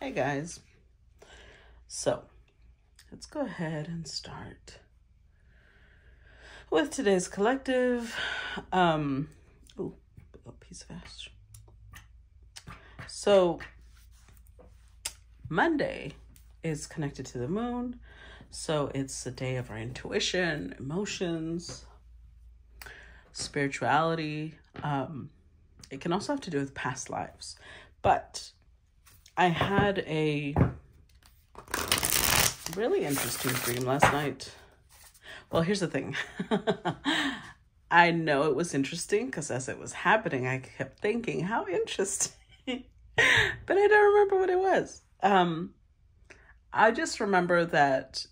Hey guys. So let's go ahead and start with today's collective. Ooh, a piece of ash. So Monday is connected to the moon. So it's the day of our intuition, emotions, spirituality. It can also have to do with past lives. But I had a really interesting dream last night. Well, here's the thing. I know it was interesting because as it was happening, I kept thinking, how interesting. But I don't remember what it was. I just remember that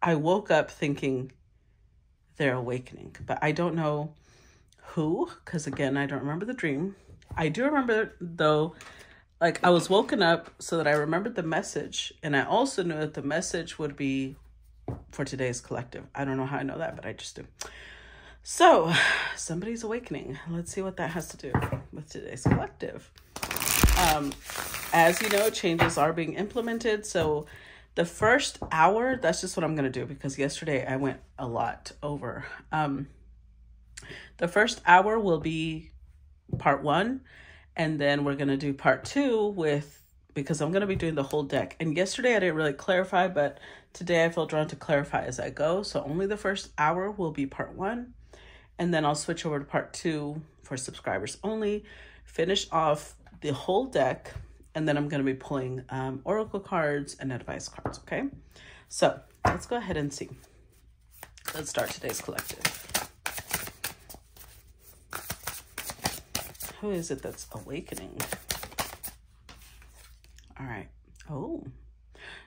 I woke up thinking they're awakening, but I don't know who, because again, I don't remember the dream. I do remember though, like I was woken up so that I remembered the message, and I also knew that the message would be for today's collective. I don't know how I know that, but I just do. So somebody's awakening. Let's see what that has to do with today's collective. As you know, changes are being implemented. So the first hour, that's just what I'm going to do because yesterday I went a lot over. The first hour will be part 1. And then we're going to do part 2 because I'm going to be doing the whole deck. And yesterday I didn't really clarify, but today I feel drawn to clarify as I go. So only the first hour will be part 1. And then I'll switch over to part 2 for subscribers only, finish off the whole deck. And then I'm going to be pulling oracle cards and advice cards. Okay. So let's go ahead and see. Let's start today's collective. Who is it that's awakening? All right. Oh,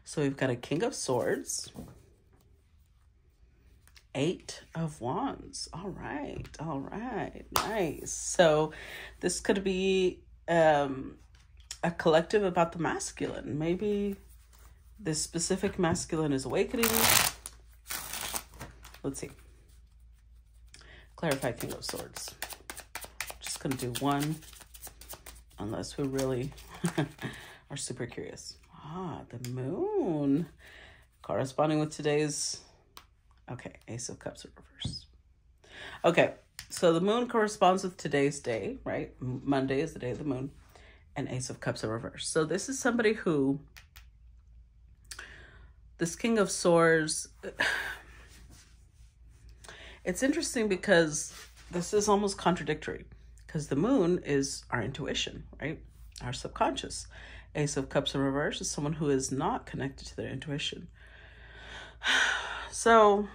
so we've got a King of Swords, 8 of Wands. All right. All right. Nice. So this could be a collective about the masculine. Maybe this specific masculine is awakening. Let's see. Clarify King of Swords. Going to do one unless we really are super curious. The moon corresponding with today's Ace of Cups in reverse. Okay, so the moon corresponds with today's day, right? Monday is the day of the moon, and Ace of Cups in reverse. So this is somebody who, this King of Swords, it's interesting because this is almost contradictory. Because the moon is our intuition, right? Our subconscious. Ace of Cups in reverse is someone who is not connected to their intuition. So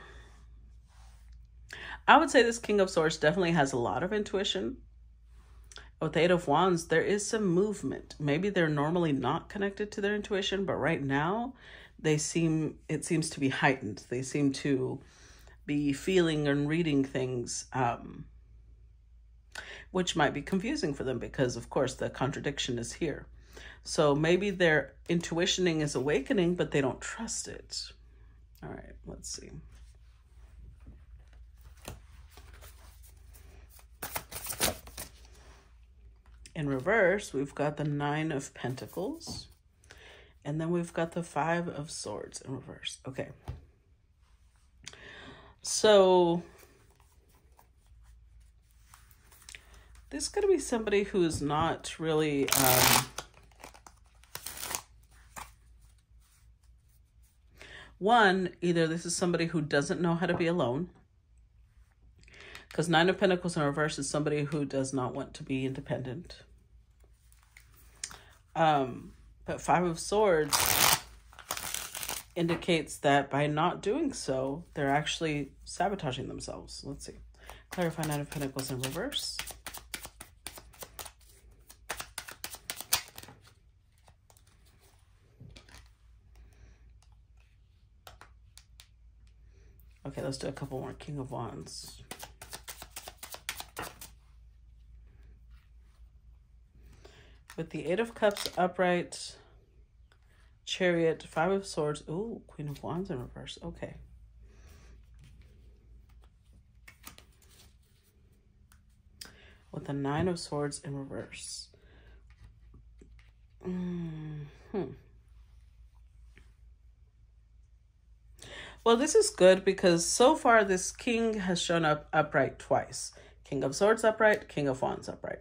I would say this King of Swords definitely has a lot of intuition. With the 8 of Wands, there is some movement. Maybe they're normally not connected to their intuition, but right now it seems to be heightened. They seem to be feeling and reading things, which might be confusing for them because, of course, the contradiction is here. So maybe their intuitioning is awakening, but they don't trust it. All right, let's see. In reverse, we've got the 9 of Pentacles, and then we've got the 5 of Swords in reverse. Okay. So this could be somebody who's not really, either this is somebody who doesn't know how to be alone, because 9 of Pentacles in reverse is somebody who does not want to be independent. But 5 of Swords indicates that by not doing so, they're actually sabotaging themselves. Let's see. Clarify 9 of Pentacles in reverse. Okay, let's do a couple more. King of Wands. With the 8 of Cups upright, Chariot, 5 of Swords. Ooh, Queen of Wands in reverse. Okay. With the 9 of Swords in reverse. Well, this is good because so far this king has shown up upright twice. King of Swords upright, King of Wands upright.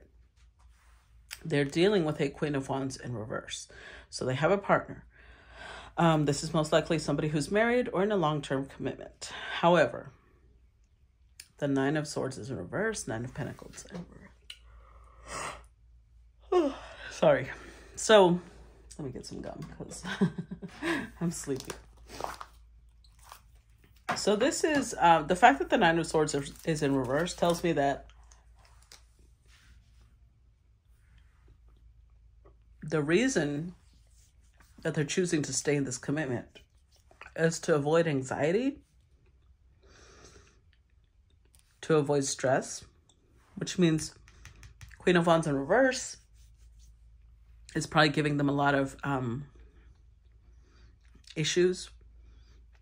They're dealing with a Queen of Wands in reverse. So they have a partner. This is most likely somebody who's married or in a long-term commitment. However, the Nine of Swords is in reverse, Nine of Pentacles in reverse. Sorry. So let me get some gum because I'm sleepy. So this is, the fact that the Nine of Swords is in reverse tells me that the reason that they're choosing to stay in this commitment is to avoid anxiety, to avoid stress, which means Queen of Wands in reverse is probably giving them a lot of issues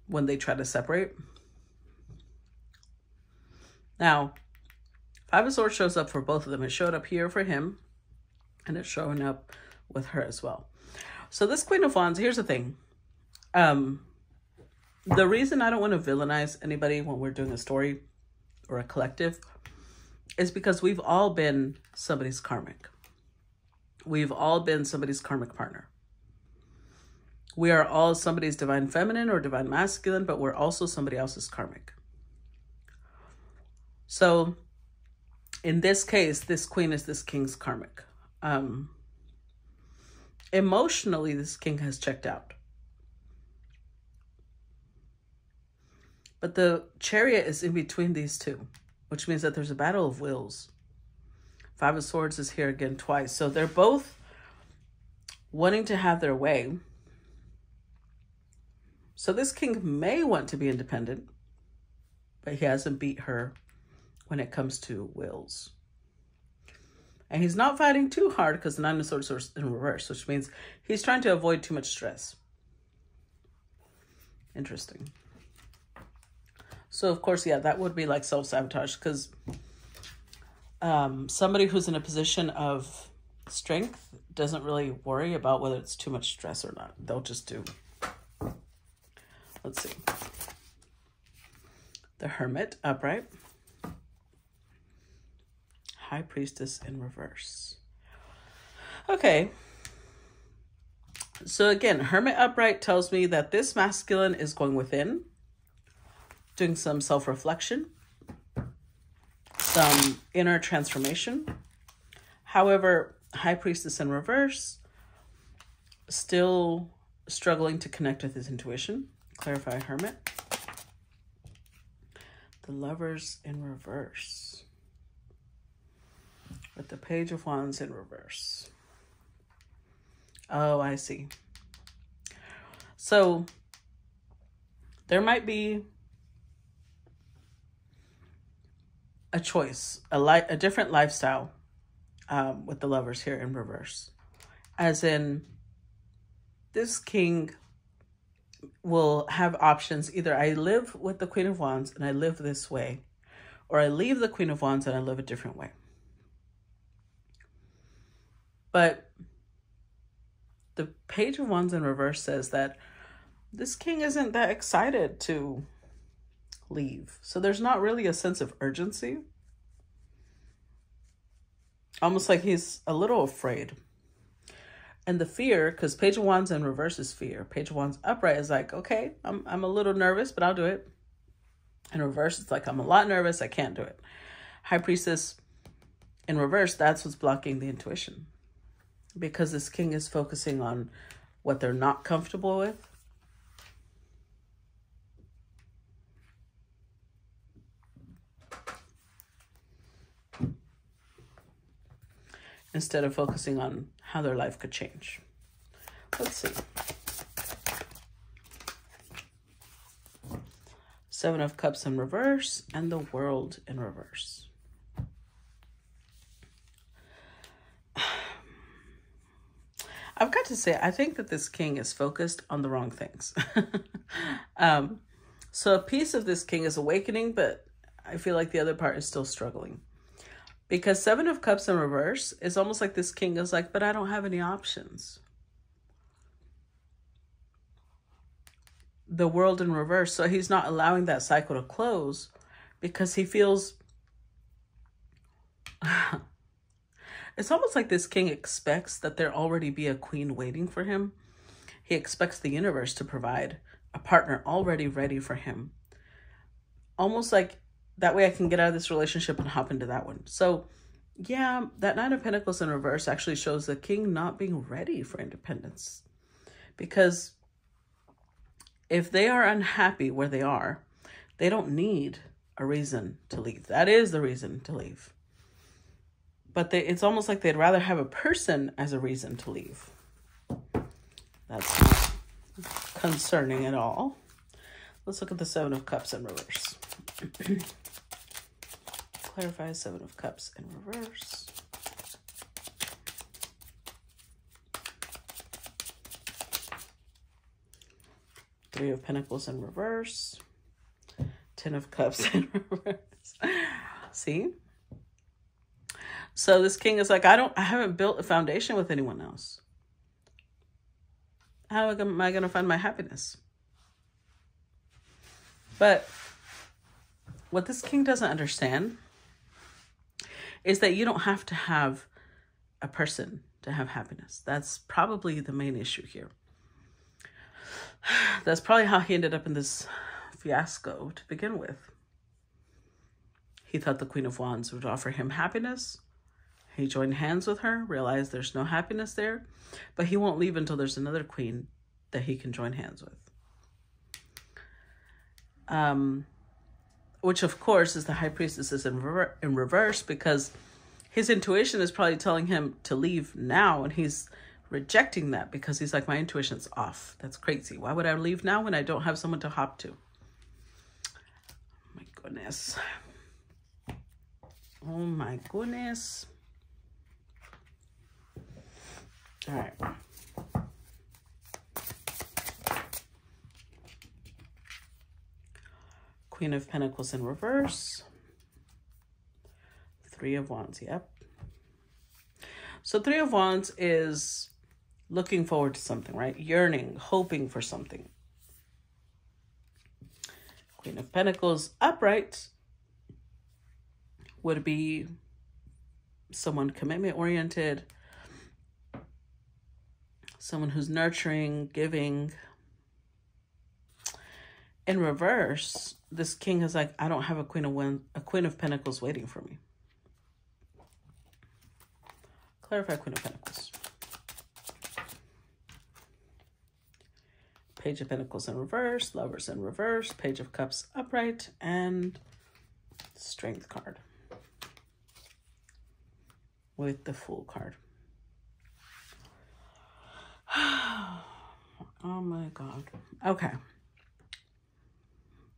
when they try to separate. Now, Five of Swords shows up for both of them. It showed up here for him, and it's showing up with her as well. So this Queen of Wands, here's the thing. The reason I don't want to villainize anybody when we're doing a story or a collective is because we've all been somebody's karmic. We've all been somebody's karmic partner. We are all somebody's divine feminine or divine masculine, but we're also somebody else's karmic. So in this case, this queen is this king's karmic. Emotionally, this king has checked out. But the Chariot is in between these two, which means that there's a battle of wills. Five of Swords is here again twice. So they're both wanting to have their way. So this king may want to be independent, but he hasn't beat her when it comes to wills. And he's not fighting too hard because the Nine of Swords is in reverse, which means he's trying to avoid too much stress. Interesting. So, of course, yeah, that would be like self-sabotage because somebody who's in a position of strength doesn't really worry about whether it's too much stress or not. They'll just do. Let's see. The Hermit upright. High Priestess in reverse. Okay. So again, Hermit upright tells me that this masculine is going within, doing some self-reflection, some inner transformation. However, High Priestess in reverse, still struggling to connect with his intuition. Clarify Hermit. The Lovers in reverse. With the Page of Wands in reverse. Oh, I see. So there might be a choice, a different lifestyle with the Lovers here in reverse. As in, this king will have options. Either I live with the Queen of Wands and I live this way, or I leave the Queen of Wands and I live a different way. But the Page of Wands in reverse says that this king isn't that excited to leave. So there's not really a sense of urgency. Almost like he's a little afraid. And the fear, because Page of Wands in reverse is fear. Page of Wands upright is like, okay, I'm a little nervous, but I'll do it. In reverse, it's like, I'm a lot nervous, I can't do it. High Priestess in reverse, that's what's blocking the intuition. Because this king is focusing on what they're not comfortable with. Instead of focusing on how their life could change. Let's see. Seven of Cups in reverse and the World in reverse. I've got to say, I think that this king is focused on the wrong things. So a piece of this king is awakening, but I feel like the other part is still struggling. Because Seven of Cups in reverse is almost like this king is like, but I don't have any options. the World in reverse. So he's not allowing that cycle to close because he feels it's almost like this king expects that there already be a queen waiting for him. He expects the universe to provide a partner already ready for him. Almost like that way I can get out of this relationship and hop into that one. So yeah, that Nine of Pentacles in reverse actually shows the king not being ready for independence. Because if they are unhappy where they are, they don't need a reason to leave. That is the reason to leave. But it's almost like they'd rather have a person as a reason to leave. That's not concerning at all. Let's look at the Seven of Cups in reverse. Clarify Seven of Cups in reverse. Three of Pentacles in reverse. Ten of Cups in reverse. See? So this king is like, I haven't built a foundation with anyone else. How am I going to find my happiness? But what this king doesn't understand is that you don't have to have a person to have happiness. That's probably the main issue here. That's probably how he ended up in this fiasco to begin with. He thought the Queen of Wands would offer him happiness. He joined hands with her, realized there's no happiness there, but he won't leave until there's another queen that he can join hands with. Which of course is the High Priestess is in reverse, because his intuition is probably telling him to leave now, and he's rejecting that because he's like, my intuition's off. That's crazy. Why would I leave now when I don't have someone to hop to? Oh my goodness. Oh my goodness. All right. Queen of Pentacles in reverse. Three of Wands, yep. So Three of Wands is looking forward to something, right? Yearning, hoping for something. Queen of Pentacles upright would be someone commitment-oriented, someone who's nurturing, giving. In reverse, this king is like, I don't have a Queen of Pentacles waiting for me. Clarify Queen of Pentacles. Page of Pentacles in reverse, Lovers in reverse, Page of Cups upright, and Strength card with the Fool card. Oh my God. Okay.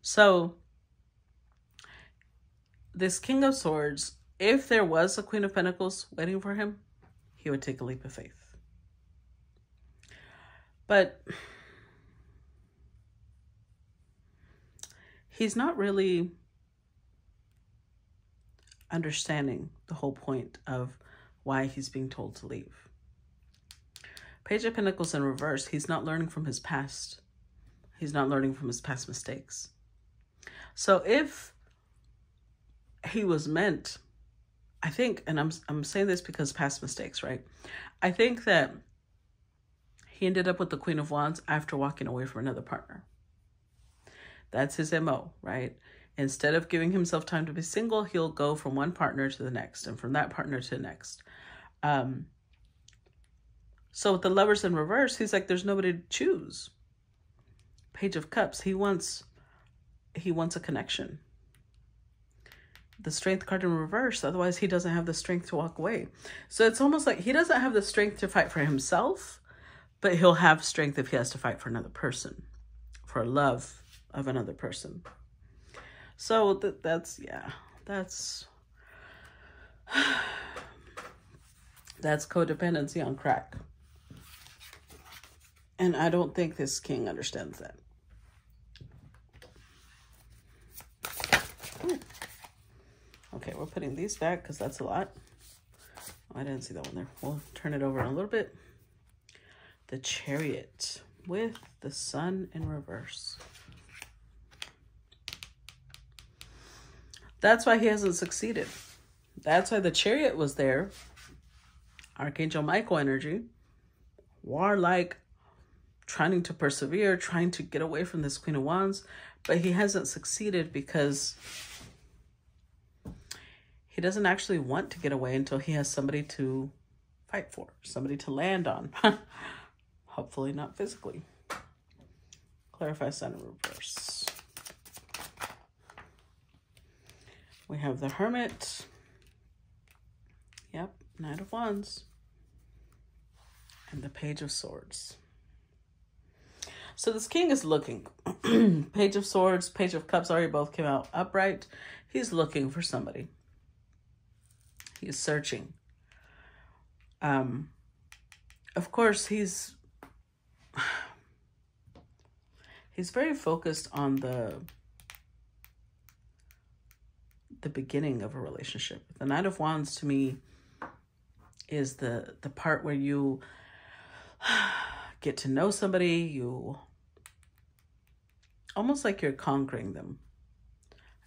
So this King of Swords, if there was a Queen of Pentacles waiting for him, he would take a leap of faith. But he's not really understanding the whole point of why he's being told to leave. Page of Pentacles in reverse, he's not learning from his past. He's not learning from his past mistakes. So if he was meant, I think, and I'm saying this because past mistakes, right? I think that he ended up with the Queen of Wands after walking away from another partner. That's his MO, right? Instead of giving himself time to be single, he'll go from one partner to the next and from that partner to the next. So with the Lovers in reverse, he's like, there's nobody to choose. Page of Cups, he wants a connection. The Strength card in reverse, otherwise he doesn't have the strength to walk away. So it's almost like he doesn't have the strength to fight for himself, but he'll have strength if he has to fight for another person, for love of another person. So that's codependency on crack. And I don't think this king understands that. Okay, we're putting these back because that's a lot. Oh, I didn't see that one there. We'll turn it over a little bit. The Chariot. with the Sun in reverse. That's why he hasn't succeeded. That's why the Chariot was there. Archangel Michael energy. Warlike, trying to persevere, trying to get away from this Queen of Wands. But he hasn't succeeded because he doesn't actually want to get away until he has somebody to fight for, somebody to land on. Hopefully not physically. Clarify Sun in reverse. We have the Hermit. Yep, Knight of Wands. And the Page of Swords. So this king is looking. Page of Swords, Page of Cups already both came out upright. He's looking for somebody. He's searching. Of course, he's very focused on the beginning of a relationship. The Knight of Wands to me is the part where you get to know somebody, you almost like you're conquering them.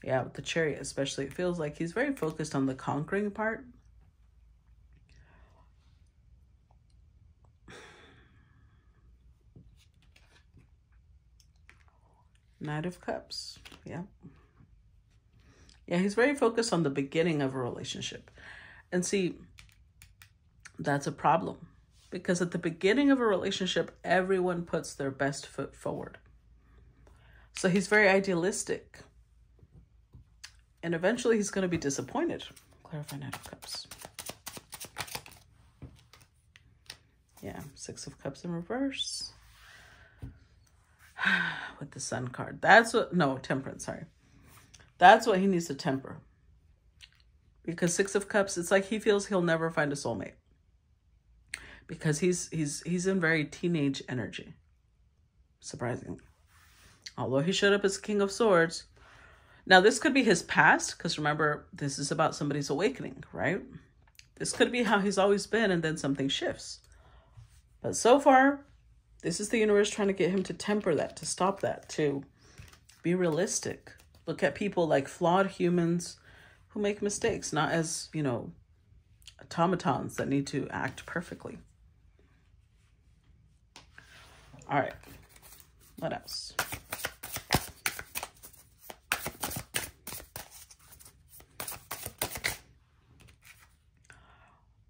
Yeah, with the Chariot especially, it feels like he's very focused on the conquering part. Knight of Cups. Yeah. Yeah, he's very focused on the beginning of a relationship. And see, that's a problem. Because at the beginning of a relationship, everyone puts their best foot forward. So he's very idealistic. And eventually he's going to be disappointed. Clarify Knight of Cups. Yeah, Six of Cups in reverse. With the Sun card. That's what, no, Temperance, sorry. That's what he needs to temper. Because Six of Cups, it's like he feels he'll never find a soulmate. Because he's in very teenage energy. Surprisingly. Although he showed up as King of Swords. Now, this could be his past, because remember, this is about somebody's awakening, right? This could be how he's always been, and then something shifts. But so far, this is the universe trying to get him to temper that, to stop that, to be realistic. Look at people like flawed humans who make mistakes, not as, you know, automatons that need to act perfectly. All right. What else?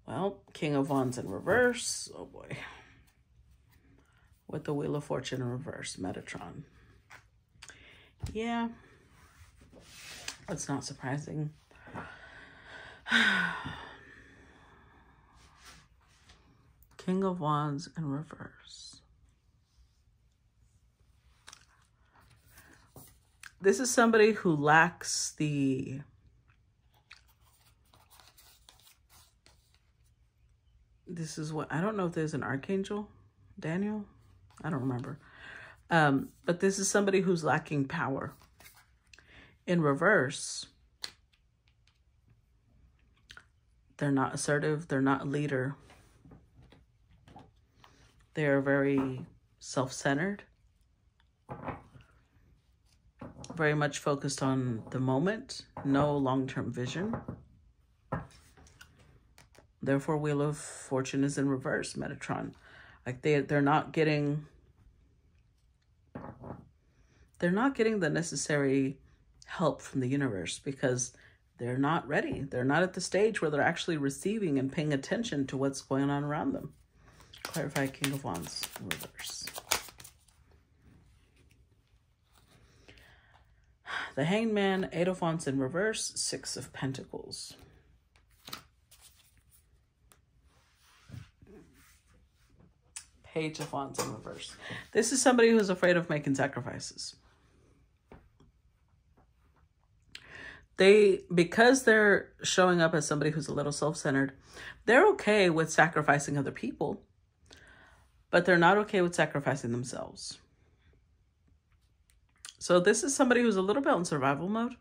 Well, King of Wands in reverse. Oh boy. With the Wheel of Fortune in reverse, Metatron. Yeah. That's not surprising. King of Wands in reverse. This is somebody who lacks the... This is what... I don't know if there's an archangel. Daniel? I don't remember. But this is somebody who's lacking power. In reverse, they're not assertive. They're not a leader. They're very self-centered. Very much focused on the moment. No long-term vision. Therefore, Wheel of Fortune is in reverse, Metatron. Like they're not getting the necessary help from the universe because they're not ready. They're not at the stage where they're actually receiving and paying attention to what's going on around them. Clarify King of Wands in reverse. The Hanged Man, Eight of Wands in reverse, Six of Pentacles. Page of Wands in reverse. This is somebody who's afraid of making sacrifices. Because they're showing up as somebody who's a little self-centered, they're okay with sacrificing other people, but they're not okay with sacrificing themselves. So this is somebody who's a little bit in survival mode.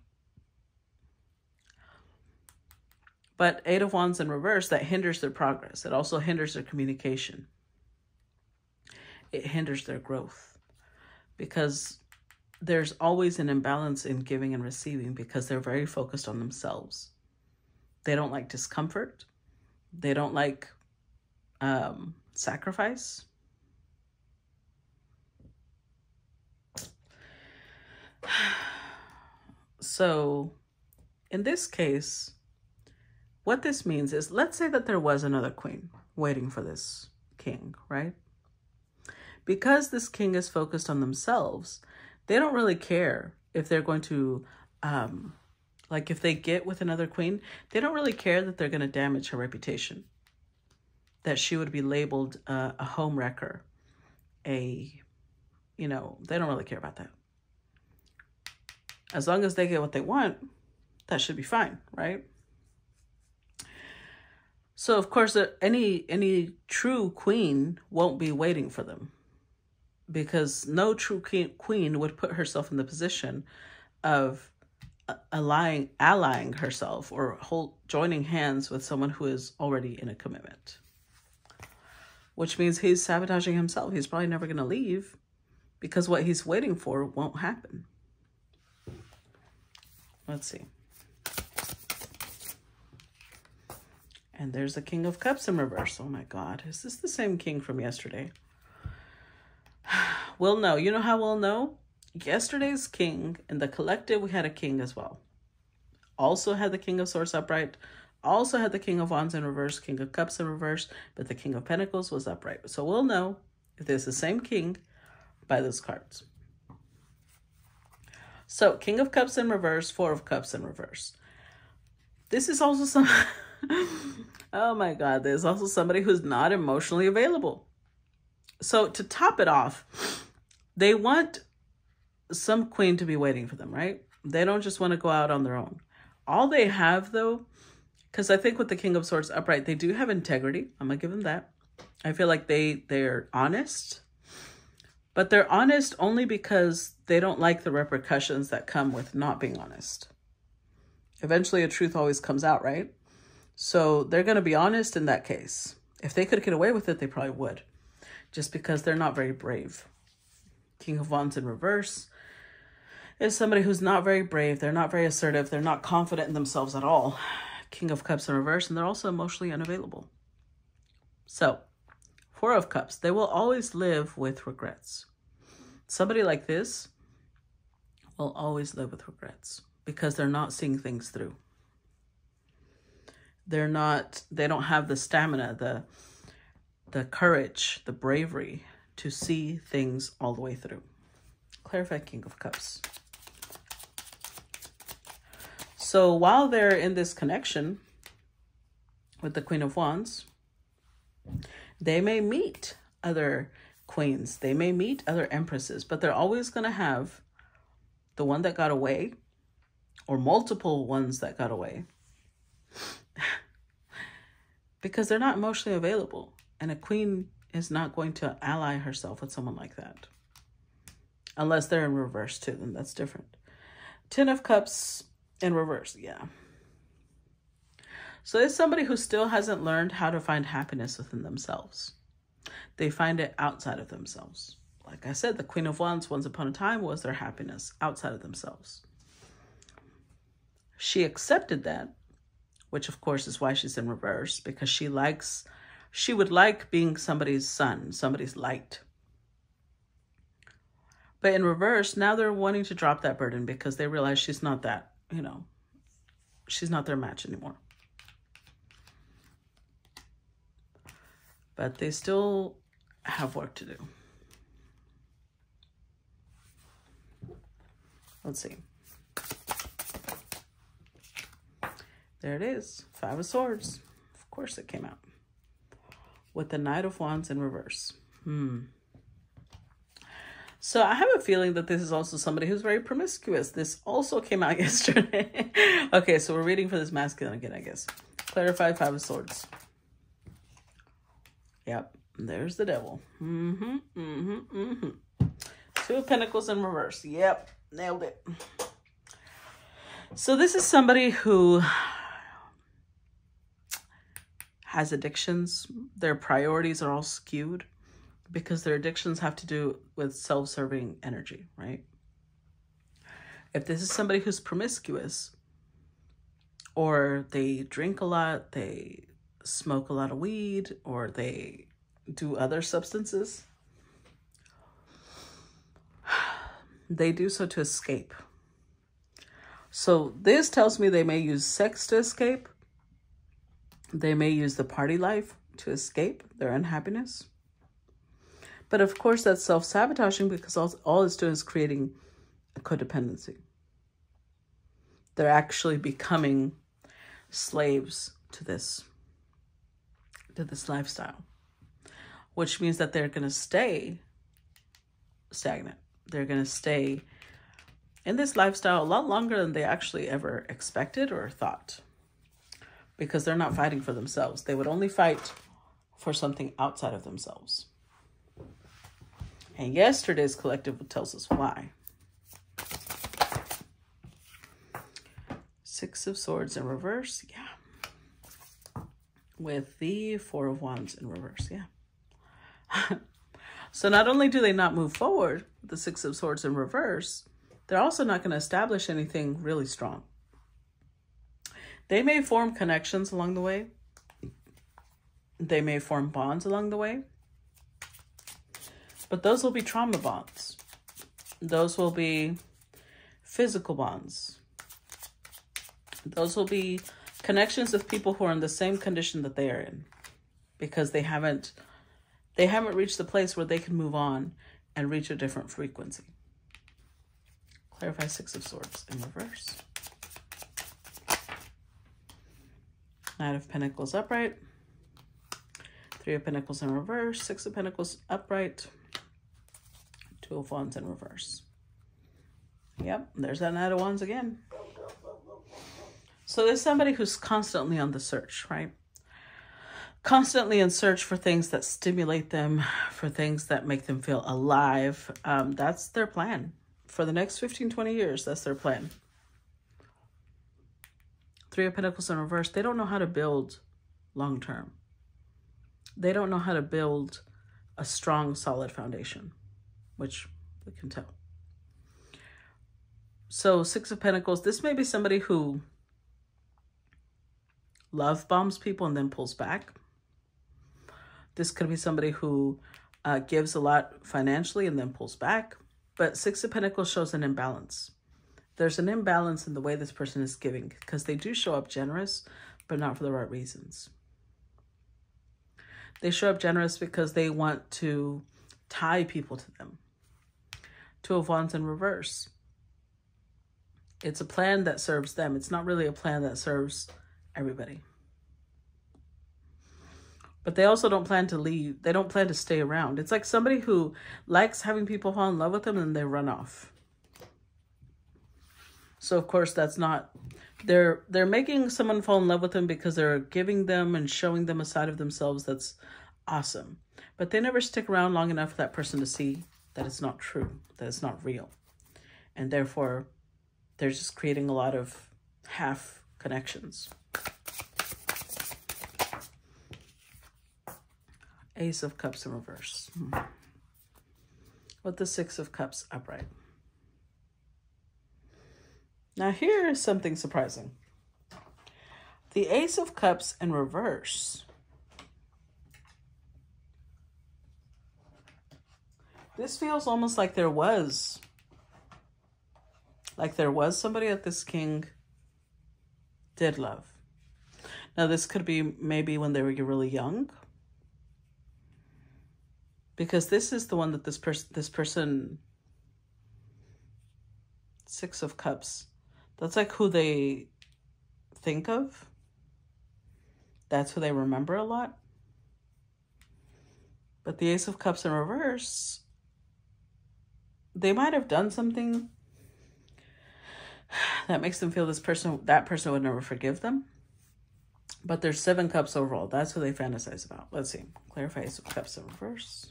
But Eight of Wands in reverse, that hinders their progress. It also hinders their communication. it hinders their growth, because there's always an imbalance in giving and receiving, because they're very focused on themselves. They don't like discomfort. They don't like sacrifice. So in this case, what this means is, let's say that there was another queen waiting for this king, right? Because this king is focused on themselves, they don't really care if they're going to, like if they get with another queen, they don't really care that they're going to damage her reputation, that she would be labeled a home wrecker, they don't really care about that. As long as they get what they want, that should be fine, right? So of course, any true queen won't be waiting for them, because no true queen would put herself in the position of allying herself or joining hands with someone who is already in a commitment, which means he's sabotaging himself. He's probably never going to leave, because what he's waiting for won't happen. Let's see. And there's the King of Cups in reverse. Oh my God. Is this the same king from yesterday? We'll know. You know how we'll know? Yesterday's king, in the collective, we had a king as well. Also had the King of Swords upright. Also had the King of Wands in reverse, King of Cups in reverse, but the King of Pentacles was upright. So we'll know if there's the same king by those cards. So King of Cups in reverse, Four of Cups in reverse. This is also some... Oh my God, there's also somebody who's not emotionally available. So to top it off, they want some queen to be waiting for them, right? They don't just want to go out on their own. All they have, though, because I think with the King of Swords upright, they do have integrity. I'm going to give them that. I feel like they're honest. But they're honest only because they don't like the repercussions that come with not being honest. Eventually, a truth always comes out, right? So they're going to be honest in that case. If they could get away with it, they probably would. Just because they're not very brave. King of Wands in reverse is somebody who's not very brave. They're not very assertive. They're not confident in themselves at all. King of Cups in reverse, and they're also emotionally unavailable. So, Four of Cups, they will always live with regrets. Somebody like this will always live with regrets because they're not seeing things through. They don't have the stamina, the courage, the bravery to see things all the way through. Clarify King of Cups. So while they're in this connection with the Queen of Wands, they may meet other queens. They may meet other empresses, but they're always going to have the one that got away or multiple ones that got away because they're not emotionally available. And a queen is not going to ally herself with someone like that. Unless they're in reverse too, then that's different. Ten of Cups in reverse, yeah. So it's somebody who still hasn't learned how to find happiness within themselves. They find it outside of themselves. Like I said, the Queen of Wands once upon a time was their happiness outside of themselves. She accepted that, which of course is why she's in reverse, because she would like being somebody's sun, somebody's light. But in reverse, now they're wanting to drop that burden because they realize she's not that, she's not their match anymore. But they still have work to do. Let's see. There it is. Five of Swords. Of course it came out. With the Knight of Wands in reverse. So I have a feeling that this is also somebody who's very promiscuous. This also came out yesterday. Okay, so we're reading for this masculine again, I guess. Clarify Five of Swords. Yep, there's the devil. Two of Pentacles in reverse. Yep, nailed it. So this is somebody who has addictions. Their priorities are all skewed. because their addictions have to do with self-serving energy, right? If this is somebody who's promiscuous, or they drink a lot, they smoke a lot of weed, or they do other substances, they do so to escape. So this tells me they may use sex to escape. They may use the party life to escape their unhappiness. But of course, that's self-sabotaging, because all it's doing is creating a codependency. They're actually becoming slaves to this lifestyle, which means that they're going to stay stagnant. They're going to stay in this lifestyle a lot longer than they actually ever expected or thought, because they're not fighting for themselves. They would only fight for something outside of themselves. And yesterday's collective tells us why. Six of Swords in reverse, yeah. With the Four of Wands in reverse, yeah. So not only do they not move forward with the Six of Swords in reverse, they're also not going to establish anything really strong. They may form connections along the way. They may form bonds along the way. But those will be trauma bonds. Those will be physical bonds. Those will be connections with people who are in the same condition that they are in, because they haven't reached the place where they can move on and reach a different frequency. Clarify Six of Swords in reverse. Knight of Pentacles upright. Three of Pentacles in reverse. Six of Pentacles upright. Two of Wands in reverse. Yep, there's that Knight of Wands again. So there's somebody who's constantly on the search, right? Constantly in search for things that stimulate them, for things that make them feel alive. That's their plan. For the next 15, 20 years, that's their plan. Three of Pentacles in reverse. They don't know how to build long term. They don't know how to build a strong, solid foundation, which we can tell. So Six of Pentacles, this may be somebody who love bombs people and then pulls back. This could be somebody who gives a lot financially and then pulls back. But Six of Pentacles shows an imbalance. There's an imbalance in the way this person is giving, because they do show up generous, but not for the right reasons. They show up generous because they want to tie people to them. Two of Wands in reverse. It's a plan that serves them. It's not really a plan that serves everybody. But they also don't plan to leave. They don't plan to stay around. It's like somebody who likes having people fall in love with them and they run off. So of course that's not, they're making someone fall in love with them because they're giving them and showing them a side of themselves that's awesome. But they never stick around long enough for that person to see that it's not true, that it's not real. And therefore they're just creating a lot of half connections. Ace of Cups in reverse. With the Six of Cups upright. Now here is something surprising. The Ace of Cups in reverse. This feels almost like there was somebody that this king did love. Now this could be maybe when they were really young. Because this is the one that this person, Six of Cups, that's like who they think of. That's who they remember a lot. But the Ace of Cups in reverse, they might have done something that makes them feel that person would never forgive them. But there's Seven Cups overall. That's who they fantasize about. Let's see. Clarify Ace of Cups in reverse.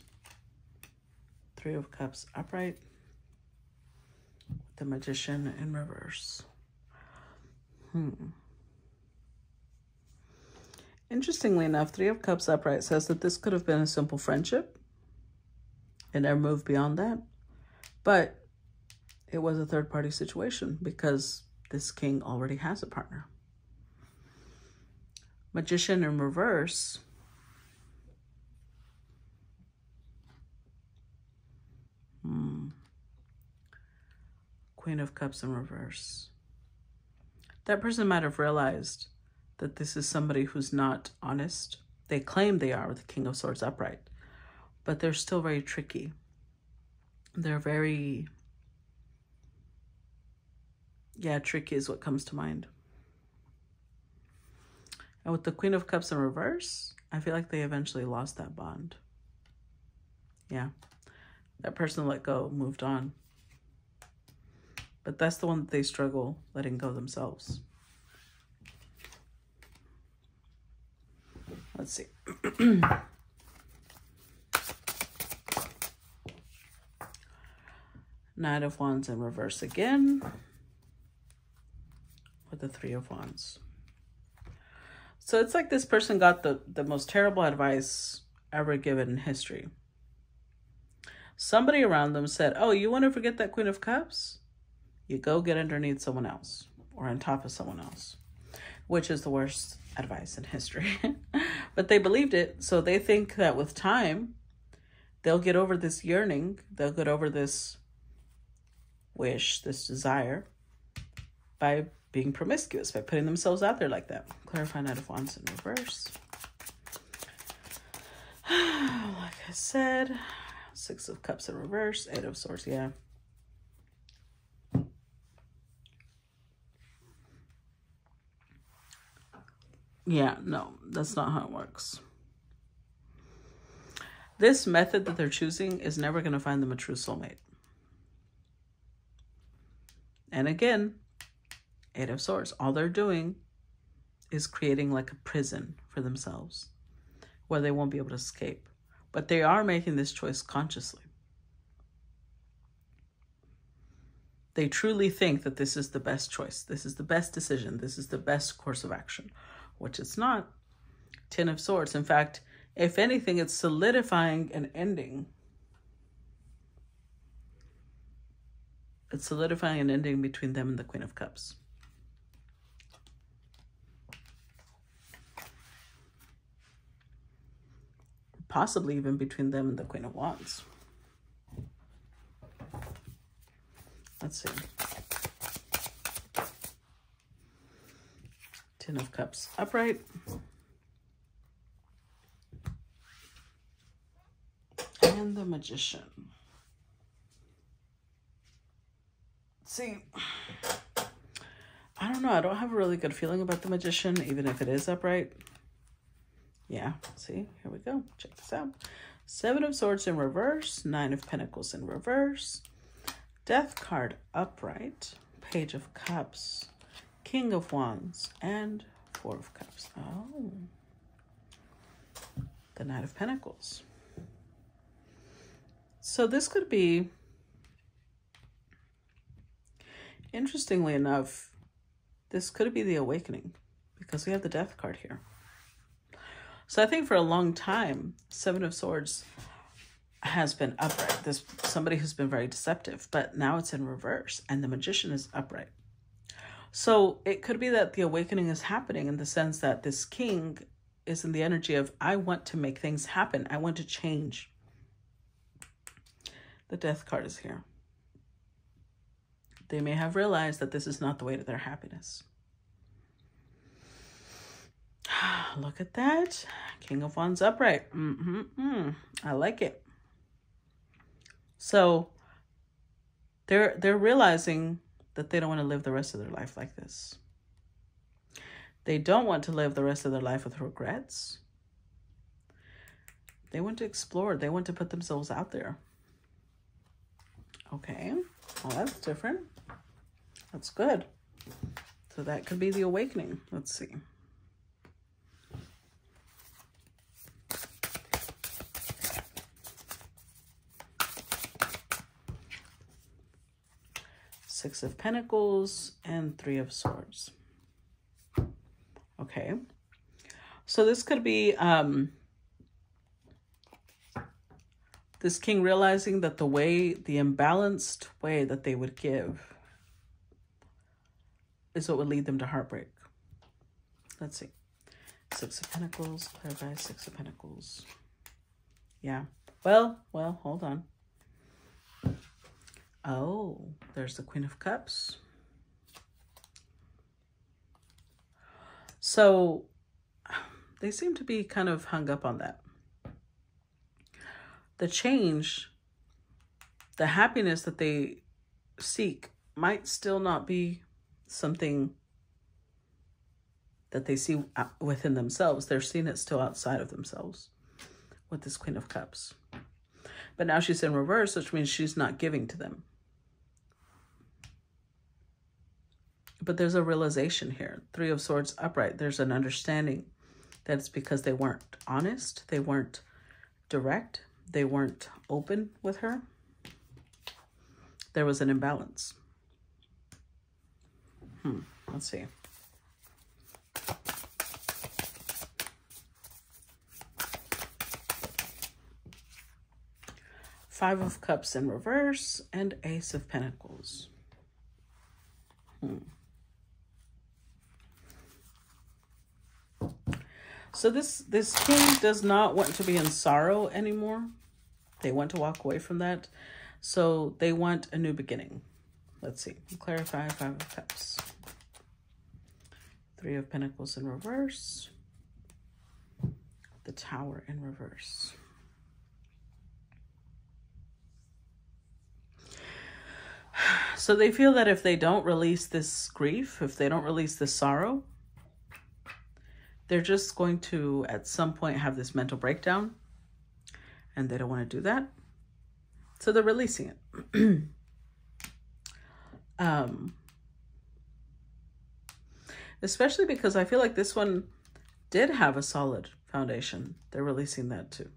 Three of Cups upright. The Magician in reverse. Interestingly enough, Three of Cups upright says that this could have been a simple friendship. and never moved beyond that. But it was a third-party situation because this king already has a partner. Magician in reverse. Queen of Cups in reverse. That person might have realized that this is somebody who's not honest. They claim they are with the King of Swords upright, but they're still very tricky. They're very, yeah, tricky is what comes to mind. And with the Queen of Cups in reverse, I feel like they eventually lost that bond. Yeah, that person let go, moved on. But that's the one that they struggle letting go themselves. Let's see. Knight of Wands in reverse again. With the Three of Wands. So it's like this person got the most terrible advice ever given in history. Somebody around them said, oh, you want to forget that Queen of Cups? You go get underneath someone else or on top of someone else, which is the worst advice in history. But they believed it. So they think that with time, they'll get over this yearning. They'll get over this wish, this desire by being promiscuous, by putting themselves out there like that. Clarify Knight of Wands in reverse. Like I said, Six of Cups in reverse, Eight of Swords, yeah. Yeah, no, that's not how it works. This method that they're choosing is never going to find them a true soulmate. And again, Eight of Swords, all they're doing is creating like a prison for themselves where they won't be able to escape. But they are making this choice consciously. They truly think that this is the best choice. This is the best decision. This is the best course of action, which it's not. Ten of Swords. In fact, if anything, it's solidifying an ending. It's solidifying an ending between them and the Queen of Cups. Possibly even between them and the Queen of Wands. Let's see. Ten of Cups upright. And the Magician. See, I don't know. I don't have a really good feeling about the Magician, even if it is upright. Yeah, see, here we go. Check this out. Seven of Swords in reverse, Nine of Pentacles in reverse, Death card upright, Page of Cups, King of Wands, and Four of Cups. Oh, the Knight of Pentacles. So this could be, interestingly enough, this could be the awakening because we have the Death card here. So I think for a long time, Seven of Swords has been upright. There's somebody who's been very deceptive, but now it's in reverse and the Magician is upright. So it could be that the awakening is happening in the sense that this king is in the energy of, I want to make things happen. I want to change. The Death card is here. They may have realized that this is not the way to their happiness. Look at that. King of Wands upright. I like it. So they're realizing that they don't want to live the rest of their life like this. They don't want to live the rest of their life with regrets. They want to explore. They want to put themselves out there. Okay. Well, that's different. That's good. So that could be the awakening. Let's see. Six of Pentacles and Three of Swords. Okay. So this could be This king realizing that the imbalanced way that they would give is what would lead them to heartbreak. Let's see. Six of Pentacles, clarify Six of Pentacles. Yeah. Well, hold on. Oh, there's the Queen of Cups. So they seem to be kind of hung up on that. The change, the happiness that they seek might still not be something that they see within themselves. They're seeing it still outside of themselves with this Queen of Cups. But now she's in reverse, which means she's not giving to them. But there's a realization here. Three of Swords upright. There's an understanding that it's because they weren't honest. They weren't direct. They weren't open with her. There was an imbalance. Let's see. Five of Cups in reverse and Ace of Pentacles. So this king does not want to be in sorrow anymore. They want to walk away from that. So they want a new beginning. Let's see. Clarify Five of Cups. Three of Pentacles in reverse. The Tower in reverse. So they feel that if they don't release this grief, if they don't release this sorrow, they're just going to, at some point, have this mental breakdown. And they don't want to do that. So they're releasing it. Especially because I feel like this one did have a solid foundation. They're releasing that too.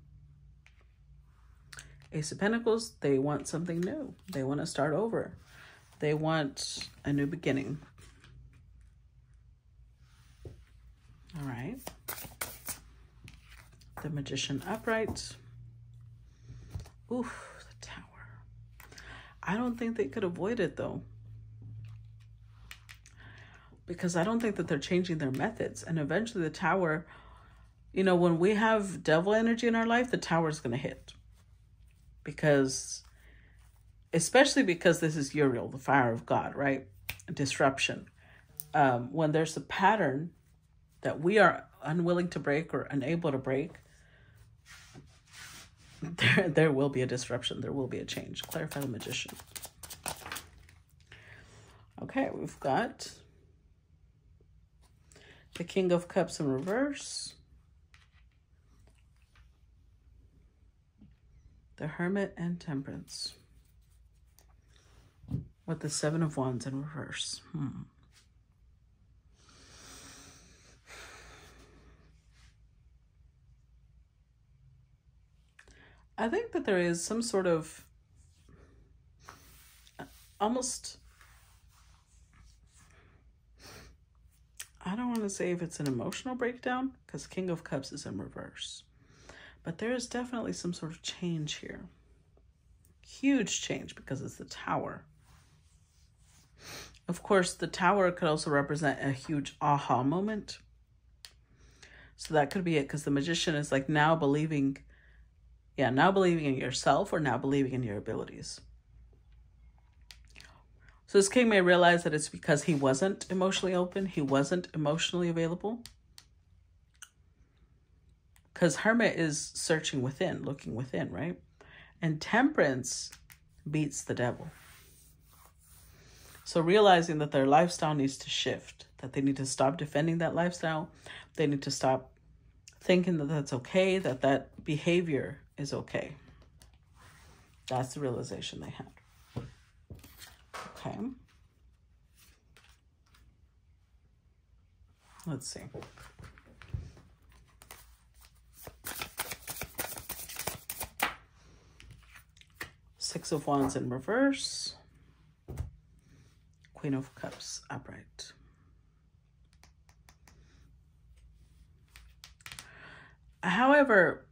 Ace of Pentacles, they want something new. They want to start over. They want a new beginning. All right. The Magician upright. Oof, the Tower. I don't think they could avoid it though. Because I don't think that they're changing their methods. And eventually the Tower, you know, when we have devil energy in our life, the Tower is going to hit. Because, especially because this is Uriel, the fire of God, right? Disruption. When there's a pattern that we are unwilling to break or unable to break, there will be a disruption. There will be a change. Clarify the Magician. Okay, we've got the King of Cups in reverse. The Hermit and Temperance. With the Seven of Wands in reverse. I think that there is some sort of almost, I don't want to say if it's an emotional breakdown, because King of Cups is in reverse. But there is definitely some sort of change here. Huge change because it's the Tower. Of course, the Tower could also represent a huge aha moment. So that could be it, because the Magician is like now believing, now believing in yourself or now believing in your abilities. So this king may realize that it's because he wasn't emotionally open. He wasn't emotionally available. Because Hermit is searching within, looking within, right? And Temperance beats the devil. So realizing that their lifestyle needs to shift, that they need to stop defending that lifestyle. They need to stop thinking that that's okay, that that behavior is okay. That's the realization they had. Okay. Let's see. Six of Wands in reverse. Queen of Cups upright. However,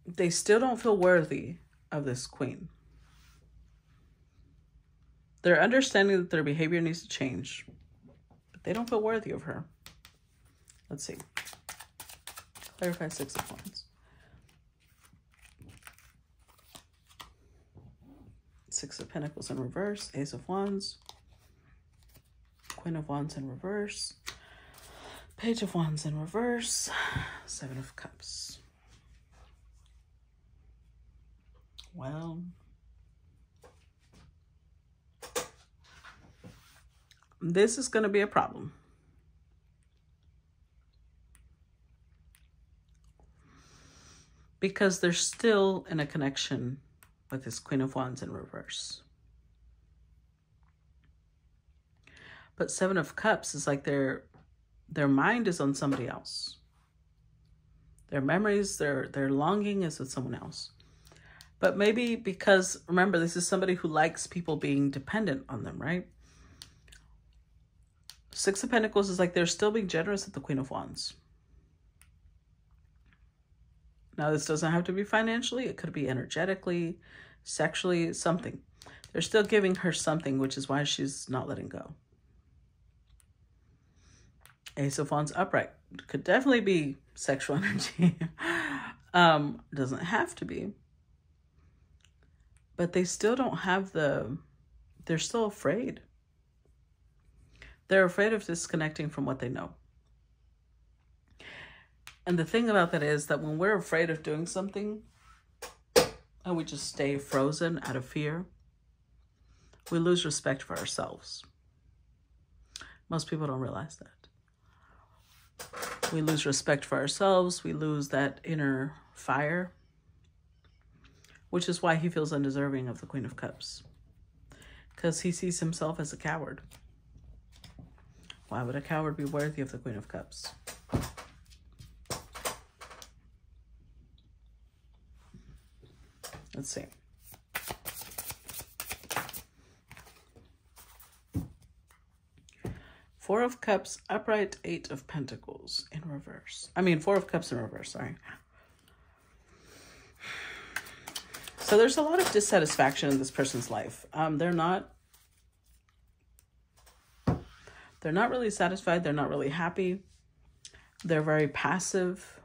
they still don't feel worthy of this Queen. They're understanding that their behavior needs to change, but they don't feel worthy of her. Let's see. Clarify Six of Wands. Six of Pentacles in reverse. Ace of Wands. Queen of Wands in reverse. Page of Wands in reverse. Seven of Cups. Well, this is going to be a problem. Because they're still in a connection with this Queen of Wands in reverse. But Seven of Cups is like their mind is on somebody else. Their memories, their longing is with someone else. But maybe because, remember, this is somebody who likes people being dependent on them, right? Six of Pentacles is like they're still being generous with the Queen of Wands. Now, this doesn't have to be financially. It could be energetically, sexually, something. They're still giving her something, which is why she's not letting go. Ace of Wands upright. Could definitely be sexual energy. Doesn't have to be. But they still don't have they're still afraid. They're afraid of disconnecting from what they know. And the thing about that is that when we're afraid of doing something and we just stay frozen out of fear, we lose respect for ourselves. Most people don't realize that. We lose respect for ourselves. We lose that inner fire, which is why he feels undeserving of the Queen of Cups, because he sees himself as a coward. Why would a coward be worthy of the Queen of Cups? Let's see. Four of Cups upright, Eight of Pentacles in reverse. I mean, Four of Cups in reverse, sorry. So there's a lot of dissatisfaction in this person's life. They're not really satisfied. They're not really happy. They're very passive.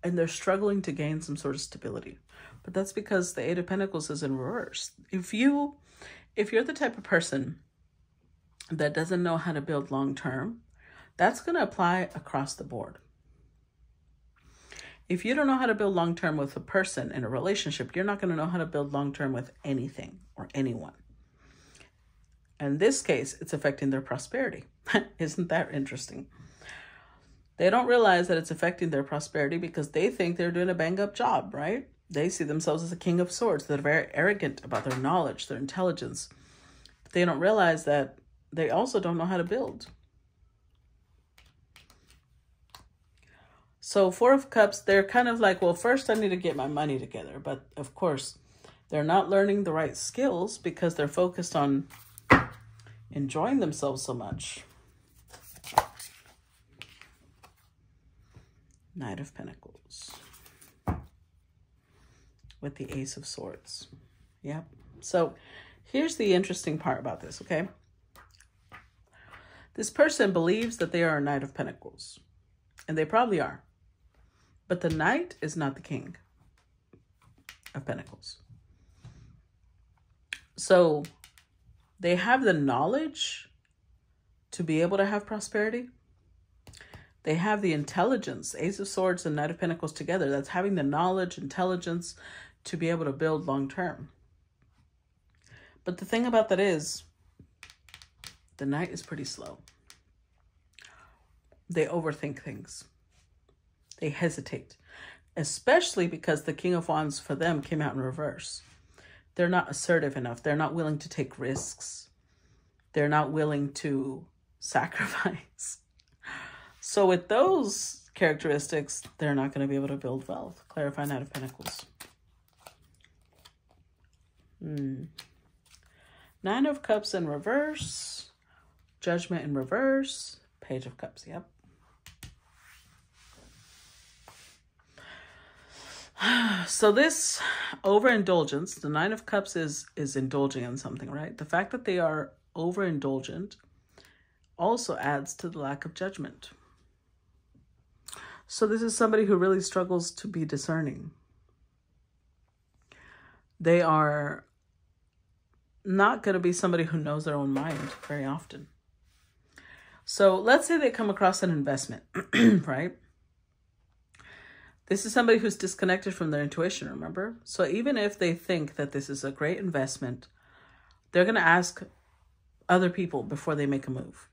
And they're struggling to gain some sort of stability. But that's because the Eight of Pentacles is in reverse. If you're the type of person that doesn't know how to build long-term, that's going to apply across the board. If you don't know how to build long-term with a person in a relationship, you're not going to know how to build long-term with anything or anyone. In this case, it's affecting their prosperity. Isn't that interesting? They don't realize that it's affecting their prosperity because they think they're doing a bang-up job, right? They see themselves as a King of Swords. They're very arrogant about their knowledge, their intelligence. But they don't realize that they also don't know how to build. So Four of Cups, they're kind of like, well, first I need to get my money together. But of course, they're not learning the right skills because they're focused on enjoying themselves so much. Knight of Pentacles with the Ace of Swords. Yep. So here's the interesting part about this, okay? This person believes that they are a Knight of Pentacles, and they probably are. But the Knight is not the King of Pentacles. So they have the knowledge to be able to have prosperity. They have the intelligence, Ace of Swords and Knight of Pentacles together. That's having the knowledge, intelligence to be able to build long term. But the thing about that is, the Knight is pretty slow. They overthink things. They hesitate, especially because the King of Wands for them came out in reverse. They're not assertive enough. They're not willing to take risks. They're not willing to sacrifice. So with those characteristics, they're not going to be able to build wealth. Clarify Knight of Pentacles. Nine of Cups in reverse. Judgment in reverse. Page of Cups, yep. So this overindulgence, the Nine of Cups is indulging in something, right? The fact that they are overindulgent also adds to the lack of judgment. So this is somebody who really struggles to be discerning. They are not going to be somebody who knows their own mind very often. So let's say they come across an investment, right? This is somebody who's disconnected from their intuition, remember? So even if they think that this is a great investment, they're going to ask other people before they make a move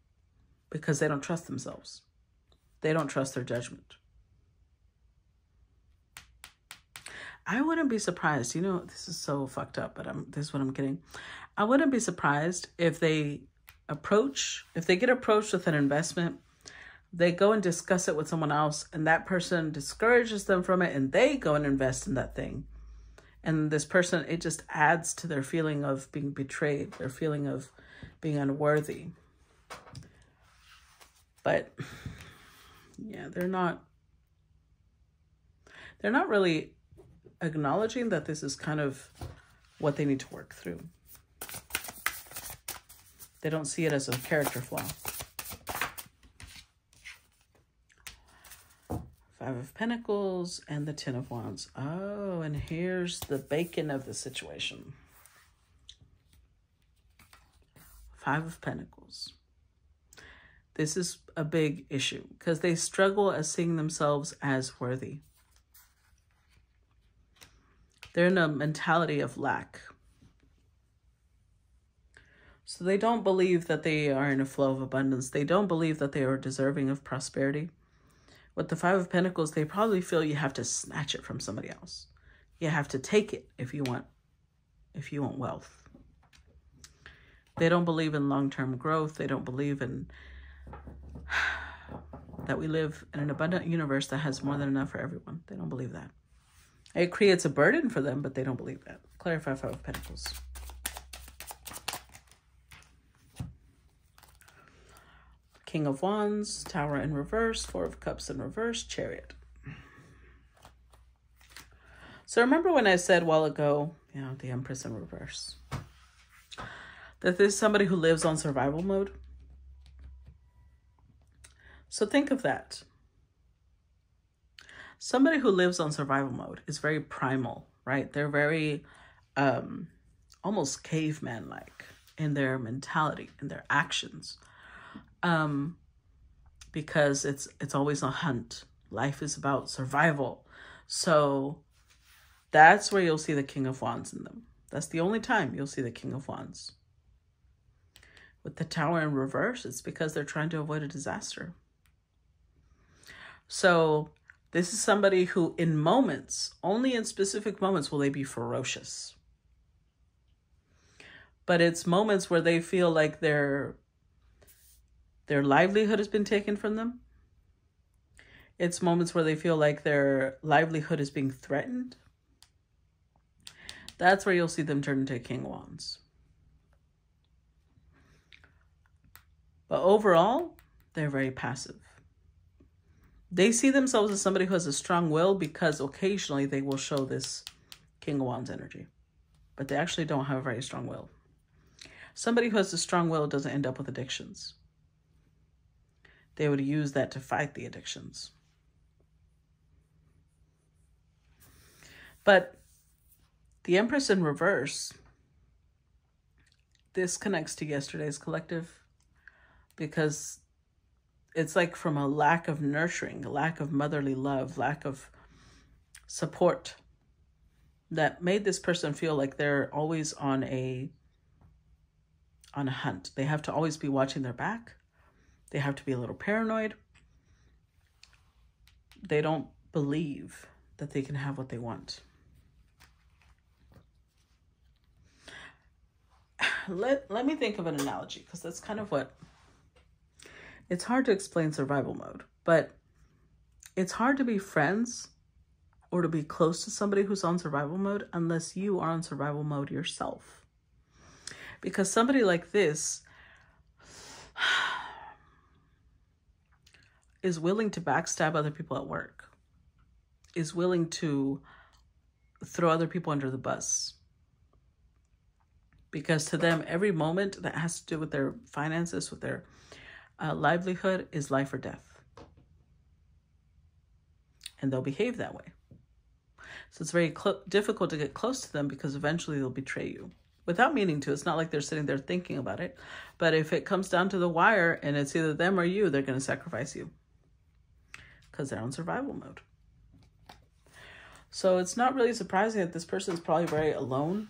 because they don't trust themselves. They don't trust their judgment. I wouldn't be surprised. You know, this is so fucked up, but this is what I'm getting. I wouldn't be surprised if they get approached with an investment, they go and discuss it with someone else, and that person discourages them from it, and they go and invest in that thing. And this person, it just adds to their feeling of being betrayed, their feeling of being unworthy. But yeah, they're not really acknowledging that this is kind of what they need to work through. They don't see it as a character flaw. Five of Pentacles and the Ten of Wands. Oh, and here's the bacon of the situation. Five of Pentacles. This is a big issue because they struggle as seeing themselves as worthy. They're in a mentality of lack. So they don't believe that they are in a flow of abundance. They don't believe that they are deserving of prosperity. With the Five of Pentacles, they probably feel you have to snatch it from somebody else. You have to take it if you want wealth. They don't believe in long-term growth. They don't believe in that we live in an abundant universe that has more than enough for everyone. They don't believe that. It creates a burden for them, but they don't believe that. Clarify Five of Pentacles. King of Wands, Tower in reverse, Four of Cups in reverse, Chariot. So remember when I said a while ago, you know, the Empress in reverse, that there's somebody who lives on survival mode? So think of that. Somebody who lives on survival mode is very primal, right? They're very almost caveman-like in their mentality, in their actions. Because it's always a hunt. Life is about survival. So that's where you'll see the King of Wands in them. That's the only time you'll see the King of Wands. With the Tower in reverse, it's because they're trying to avoid a disaster. So this is somebody who in moments, only in specific moments will they be ferocious. But it's moments where they feel like their livelihood has been taken from them. It's moments where they feel like their livelihood is being threatened. That's where you'll see them turn into King of Wands. But overall, they're very passive. They see themselves as somebody who has a strong will because occasionally they will show this King of Wands energy. But they actually don't have a very strong will. Somebody who has a strong will doesn't end up with addictions. They would use that to fight the addictions. But the Empress in reverse, this connects to yesterday's collective because it's like from a lack of nurturing, a lack of motherly love, lack of support that made this person feel like they're always on a hunt. They have to always be watching their back. They have to be a little paranoid. They don't believe that they can have what they want. Let me think of an analogy, because that's kind of what... It's hard to explain survival mode, but it's hard to be friends or to be close to somebody who's on survival mode unless you are on survival mode yourself. Because somebody like this is willing to backstab other people at work, is willing to throw other people under the bus. Because to them, every moment that has to do with their finances, with their livelihood, is life or death. And they'll behave that way. So it's very difficult to get close to them because eventually they'll betray you. Without meaning to. It's not like they're sitting there thinking about it. But if it comes down to the wire and it's either them or you, they're going to sacrifice you. Because they're on survival mode. So it's not really surprising that this person is probably very alone.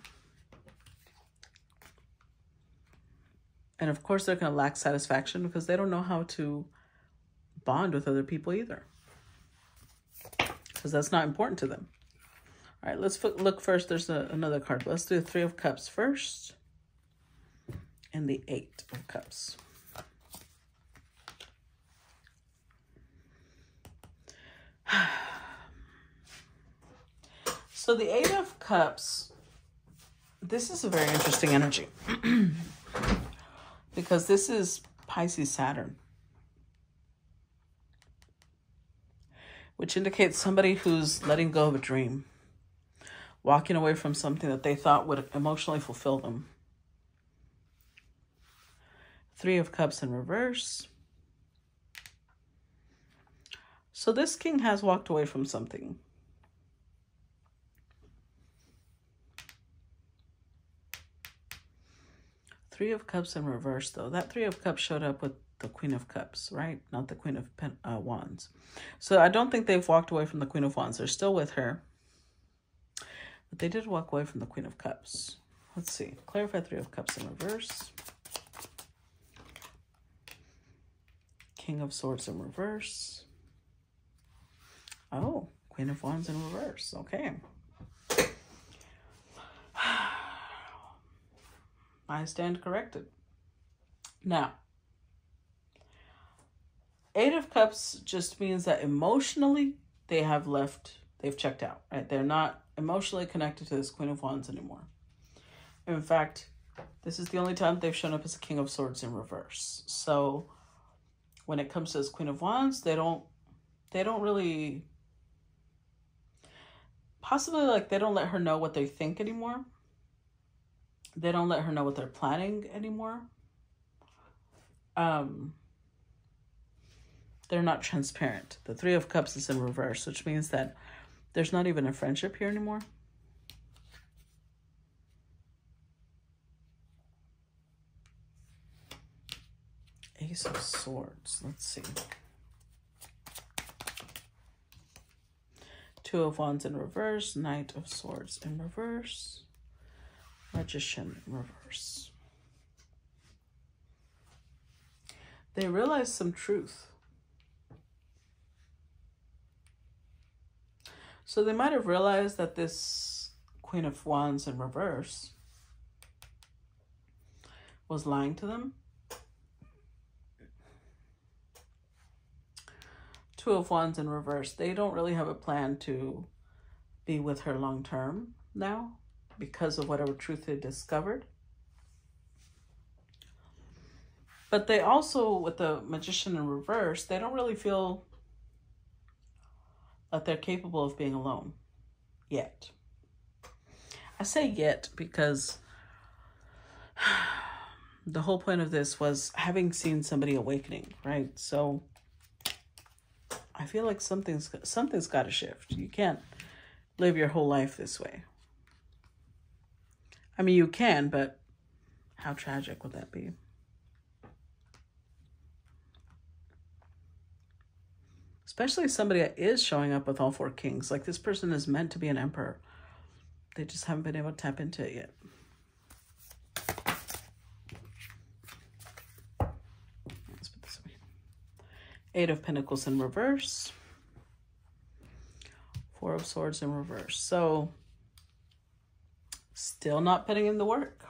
And of course, they're going to lack satisfaction because they don't know how to bond with other people either. Because that's not important to them. All right, let's look first. There's another card. Let's do the 3 of Cups first. And the 8 of Cups. So the 8 of Cups, this is a very interesting energy. Because this is Pisces Saturn. Which indicates somebody who's letting go of a dream. Walking away from something that they thought would emotionally fulfill them. 3 of Cups in reverse. So this king has walked away from something. Three of Cups in reverse, though. That 3 of Cups showed up with the Queen of Cups, right? Not the Queen of Wands. So I don't think they've walked away from the Queen of Wands. They're still with her. But they did walk away from the Queen of Cups. Let's see. Clarify 3 of Cups in reverse. King of Swords in reverse. Oh, Queen of Wands in reverse. Okay. I stand corrected. Now, 8 of Cups just means that emotionally they have left, they've checked out, right? They're not emotionally connected to this Queen of Wands anymore. In fact, this is the only time they've shown up as a King of Swords in reverse. So when it comes to this Queen of Wands, they don't really, possibly like they don't let her know what they think anymore. They don't let her know what they're planning anymore. They're not transparent. The 3 of Cups is in reverse, which means that there's not even a friendship here anymore. Ace of Swords. Let's see. 2 of Wands in reverse. Knight of Swords in reverse. Magician in reverse. They realize some truth. So they might have realized that this Queen of Wands in reverse was lying to them. 2 of Wands in reverse. They don't really have a plan to be with her long term now because of whatever truth they discovered. But they also, with the Magician in reverse, they don't really feel that they're capable of being alone yet. I say yet because the whole point of this was having seen somebody awakening, right? So I feel like something's got to shift. You can't live your whole life this way. I mean, you can, but how tragic would that be? Especially somebody that is showing up with all 4 kings. Like this person is meant to be an emperor. They just haven't been able to tap into it yet. Let's put this away. 8 of Pentacles in reverse. 4 of Swords in reverse. So still not putting in the work.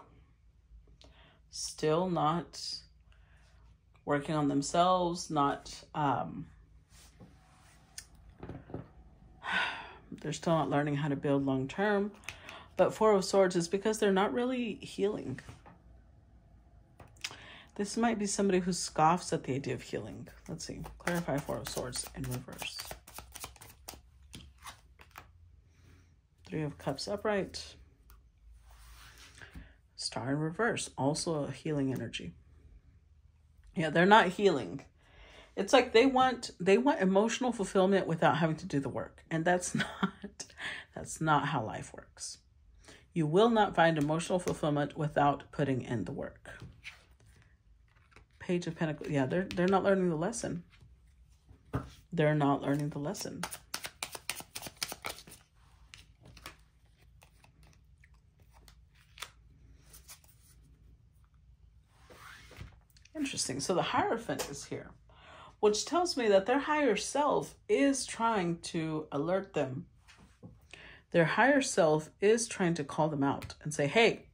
Still not working on themselves. They're still not learning how to build long term. But 4 of Swords is because they're not really healing. This might be somebody who scoffs at the idea of healing. Let's see. Clarify 4 of Swords in reverse. Three of Cups upright. Star in reverse, also a healing energy. Yeah, they're not healing. It's like they want emotional fulfillment without having to do the work. And that's not how life works. You will not find emotional fulfillment without putting in the work. Page of Pentacles. Yeah, they're not learning the lesson. They're not learning the lesson. Interesting. So the Hierophant is here, which tells me that their higher self is trying to alert them. Their higher self is trying to call them out and say, hey,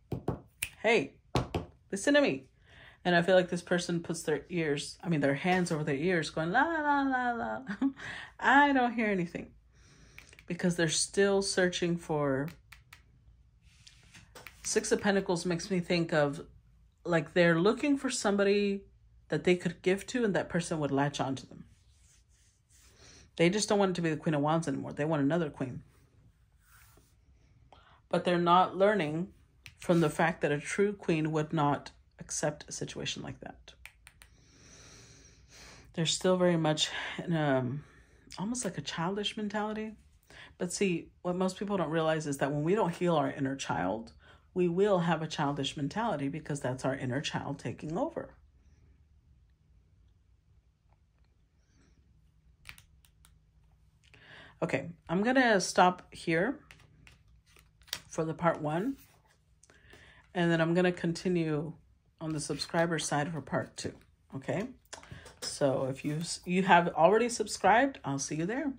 listen to me. And I feel like this person puts their hands over their ears going, la, la, la, la. I don't hear anything. Because they're still searching for... Six of Pentacles makes me think of, like, they're looking for somebody that they could give to and that person would latch onto them. They just don't want it to be the Queen of Wands anymore. They want another queen. But they're not learning from the fact that a true queen would not accept a situation like that. They're still very much in almost like a childish mentality. But see, what most people don't realize is that when we don't heal our inner child, we will have a childish mentality because that's our inner child taking over. Okay, I'm going to stop here for the part 1. And then I'm going to continue on the subscriber side for part 2. Okay, so if you have already subscribed, I'll see you there.